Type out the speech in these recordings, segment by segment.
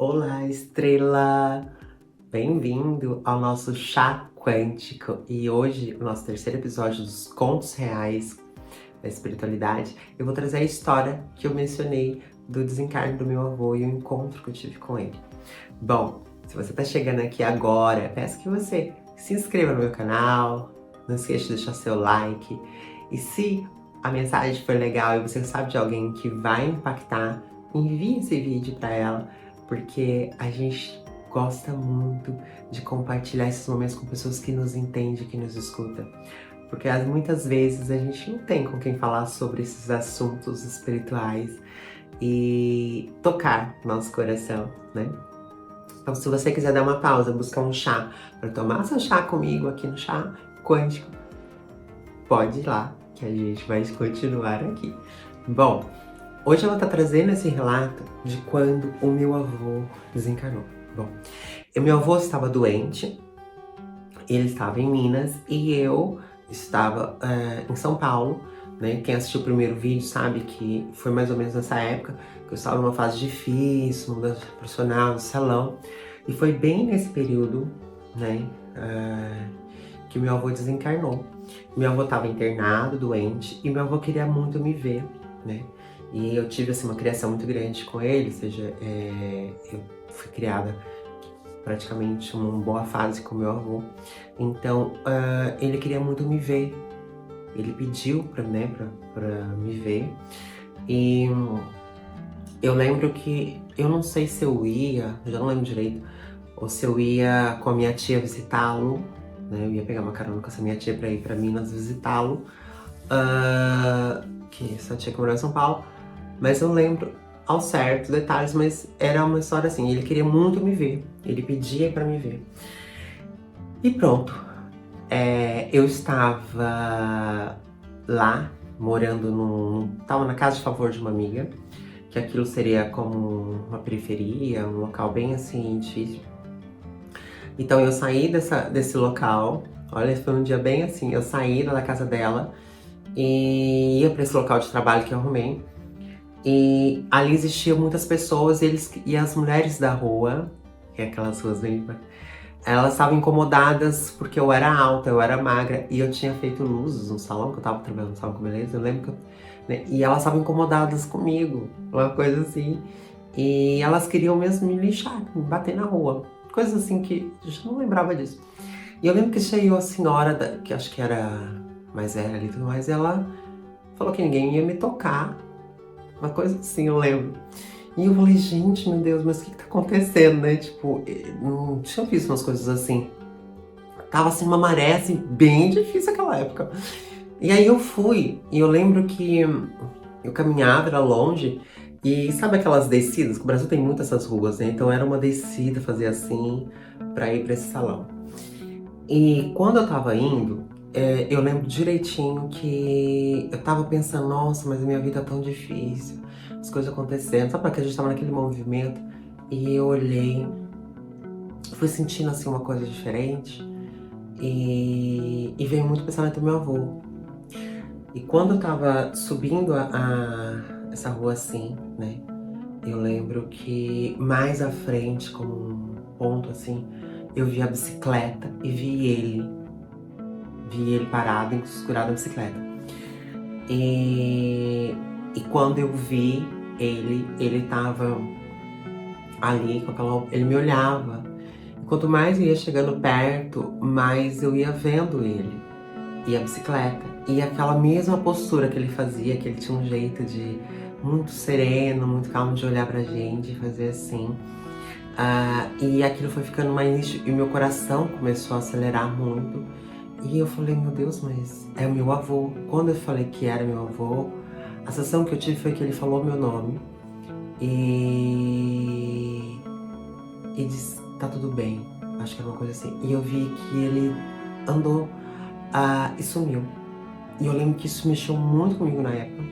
Olá, estrela! Bem-vindo ao nosso chá quântico. E hoje, o nosso terceiro episódio dos contos reais da espiritualidade, eu vou trazer a história que eu mencionei do desencarne do meu avô e o encontro que eu tive com ele. Bom, se você tá chegando aqui agora, peço que você se inscreva no meu canal, não esqueça de deixar seu like. E se a mensagem for legal e você sabe de alguém que vai impactar, envie esse vídeo para ela, porque a gente gosta muito de compartilhar esses momentos com pessoas que nos entendem, que nos escutam. Porque muitas vezes a gente não tem com quem falar sobre esses assuntos espirituais e tocar nosso coração, né? Então, se você quiser dar uma pausa, buscar um chá para tomar seu chá comigo aqui no Chá Quântico, pode ir lá, que a gente vai continuar aqui. Bom, hoje eu vou estar trazendo esse relato de quando o meu avô desencarnou. Bom, o meu avô estava doente, ele estava em Minas e eu estava em São Paulo, né? Quem assistiu o primeiro vídeo sabe que foi mais ou menos nessa época que eu estava numa fase difícil, mudança profissional, de salão. E foi bem nesse período, né, que meu avô desencarnou. Meu avô estava internado, doente, e meu avô queria muito me ver, né? E eu tive assim, uma criação muito grande com ele, ou seja, eu fui criada praticamente uma boa fase com meu avô. Então, ele queria muito me ver. Ele pediu pra me ver. E eu lembro que, eu não sei se eu ia, já não lembro direito, ou se eu ia com a minha tia visitá-lo, né? Eu ia pegar uma carona com essa minha tia pra ir pra Minas visitá-lo, que essa tia que morava em São Paulo. Mas eu lembro ao certo detalhes, mas era uma história assim, ele queria muito me ver, ele pedia pra me ver. E pronto, eu estava lá, morando tava na casa de favor de uma amiga, que aquilo seria como uma periferia, um local bem assim, difícil. Então eu saí desse local, olha, foi um dia bem assim, eu saí da casa dela e ia para esse local de trabalho que eu arrumei. E ali existiam muitas pessoas e as mulheres da rua, que é aquelas ruas bem... Elas estavam incomodadas porque eu era alta, eu era magra e eu tinha feito luzes no salão, que eu tava trabalhando no salão com beleza, eu lembro que né, e elas estavam incomodadas comigo, uma coisa assim. E elas queriam mesmo me lixar, me bater na rua. Coisas assim que eu já não lembrava disso. E eu lembro que chegou a senhora, que acho que era mais velha ali e tudo mais, e ela falou que ninguém ia me tocar. Uma coisa assim, eu lembro. E eu falei, gente, meu Deus, mas o que tá acontecendo, né? Tipo, não tinha visto umas coisas assim. Tava assim, uma maré, assim, bem difícil naquela época. E aí eu fui, e eu lembro que eu caminhava, era longe, e sabe aquelas descidas? Que o Brasil tem muitas essas ruas, né? Então era uma descida, fazer assim, pra ir pra esse salão. E quando eu tava indo, eu lembro direitinho que eu tava pensando, nossa, mas a minha vida é tão difícil, as coisas acontecendo, sabe porque a gente tava naquele movimento? E eu olhei, fui sentindo assim uma coisa diferente, e veio muito pensamento do meu avô. E quando eu tava subindo essa rua assim, né, eu lembro que mais à frente, como um ponto assim, eu vi a bicicleta e vi ele parado, segurado na bicicleta. E quando eu vi ele tava ali com aquela... ele me olhava. E quanto mais eu ia chegando perto, mais eu ia vendo ele. E a bicicleta. E aquela mesma postura que ele fazia, que ele tinha um jeito de muito sereno, muito calmo de olhar pra gente e fazer assim. E aquilo foi ficando mais... e meu coração começou a acelerar muito. E eu falei, meu Deus, mas é o meu avô. Quando eu falei que era meu avô, a sensação que eu tive foi que ele falou meu nome. E disse, tá tudo bem. Acho que era uma coisa assim. E eu vi que ele andou e sumiu. E eu lembro que isso mexeu muito comigo na época.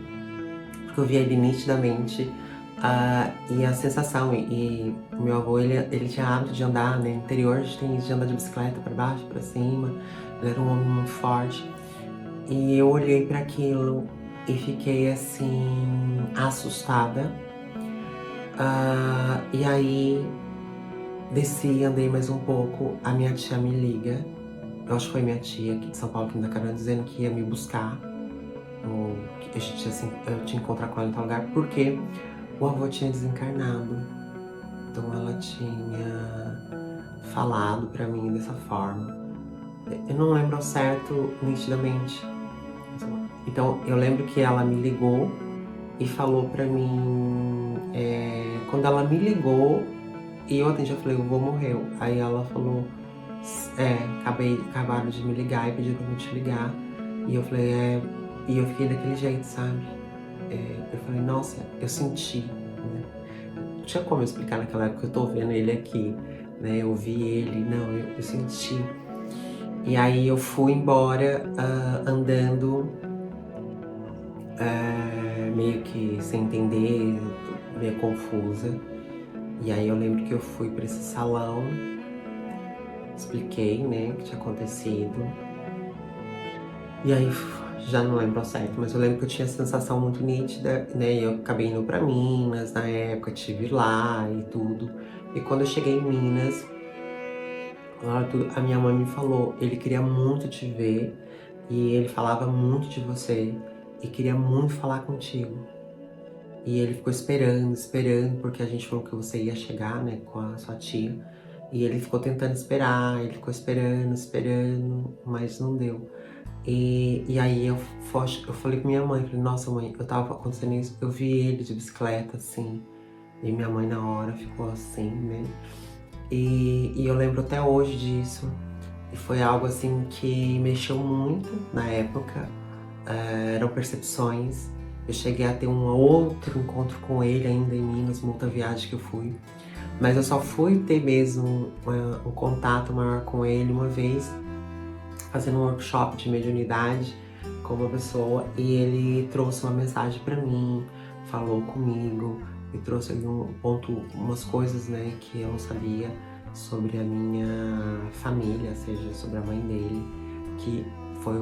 Porque eu via ele nitidamente. E a sensação, e o meu avô, ele tinha hábito de andar, né, no interior a gente tem isso de andar de bicicleta pra baixo, pra cima, ele era um homem muito forte. E eu olhei para aquilo e fiquei assim, assustada. E aí, desci, andei mais um pouco, a minha tia me liga. Eu acho que foi minha tia aqui de São Paulo, aqui na Carona, dizendo que ia me buscar. Ou que a gente, assim, eu tinha que encontrar com ela em tal lugar, porque o avô tinha desencarnado. Então ela tinha falado pra mim dessa forma. Eu não lembro ao certo, nitidamente. Então eu lembro que ela me ligou e falou pra mim, quando ela me ligou e eu atendi, eu falei, o vô morreu. Aí ela falou, acabaram de me ligar e pediram pra eu te ligar. E eu falei, e eu fiquei daquele jeito, sabe? Eu falei, nossa, eu senti, né? Não tinha como eu explicar naquela época, eu tô vendo ele aqui, né? Eu vi ele, não, eu senti. E aí eu fui embora andando, meio que sem entender, meio confusa. E aí eu lembro que eu fui pra esse salão, expliquei, né, o que tinha acontecido. E aí já não lembro ao certo, mas eu lembro que eu tinha a sensação muito nítida, né? Eu acabei indo pra Minas na época, estive lá e tudo. E quando eu cheguei em Minas, a minha mãe me falou, ele queria muito te ver e ele falava muito de você e queria muito falar contigo. E ele ficou esperando, porque a gente falou que você ia chegar, né, com a sua tia. E ele ficou tentando esperar, ele ficou esperando, mas não deu. E aí eu falei com minha mãe, falei, nossa mãe, eu tava acontecendo isso, eu vi ele de bicicleta, assim. E minha mãe na hora ficou assim, né? E eu lembro até hoje disso. E foi algo assim que mexeu muito na época. Eram percepções. Eu cheguei a ter um outro encontro com ele ainda em Minas, uma outra viagem que eu fui. Mas eu só fui ter mesmo um contato maior com ele uma vez, fazendo um workshop de mediunidade com uma pessoa, e ele trouxe uma mensagem para mim, falou comigo e trouxe umas coisas, né, que eu não sabia sobre a minha família, ou seja, sobre a mãe dele, que foi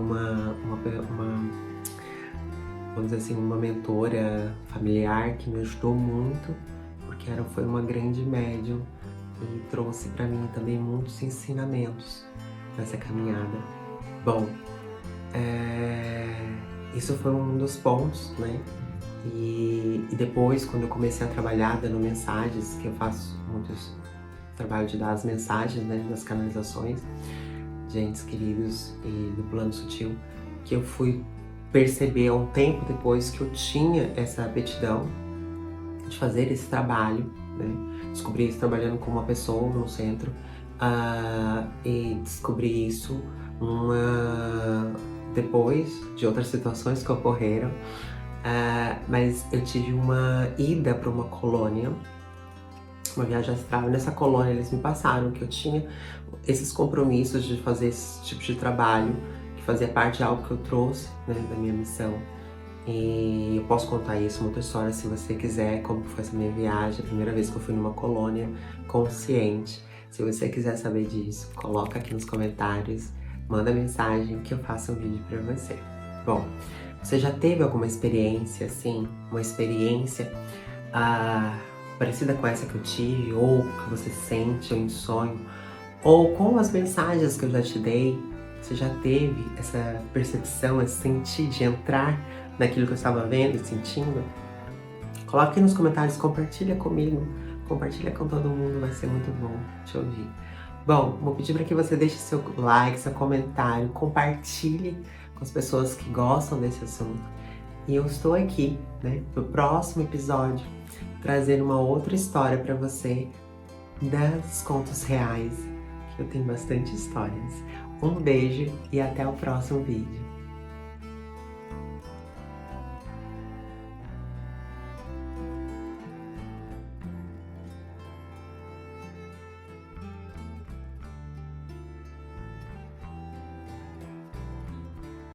vamos dizer assim, uma mentora familiar que me ajudou muito, porque foi uma grande médium e trouxe para mim também muitos ensinamentos nessa caminhada. Bom, isso foi um dos pontos, né? E depois, quando eu comecei a trabalhar dando mensagens, que eu faço muitos trabalho de dar as mensagens, né, das canalizações de entes queridos e do plano sutil, que eu fui perceber um tempo depois que eu tinha essa aptidão de fazer esse trabalho, né? Descobri isso trabalhando com uma pessoa no centro, e descobri isso depois de outras situações que ocorreram, mas eu tive uma ida para uma colônia, uma viagem astral, e nessa colônia eles me passaram que eu tinha esses compromissos de fazer esse tipo de trabalho, que fazia parte de algo que eu trouxe, né, da minha missão. E eu posso contar isso, uma outra história, se você quiser, como foi essa minha viagem, a primeira vez que eu fui numa colônia consciente. Se você quiser saber disso, coloca aqui nos comentários, manda mensagem que eu faço um vídeo pra você. Bom, você já teve alguma experiência, assim, uma experiência parecida com essa que eu tive, ou que você sente, ou em sonho, ou com as mensagens que eu já te dei? Você já teve essa percepção, esse sentir de entrar naquilo que eu estava vendo e sentindo? Coloque aqui nos comentários, compartilha comigo, compartilha com todo mundo, vai ser muito bom te ouvir. Bom, vou pedir para que você deixe seu like, seu comentário, compartilhe com as pessoas que gostam desse assunto. E eu estou aqui, né, no próximo episódio, trazendo uma outra história para você das contos reais, que eu tenho bastante histórias. Um beijo e até o próximo vídeo.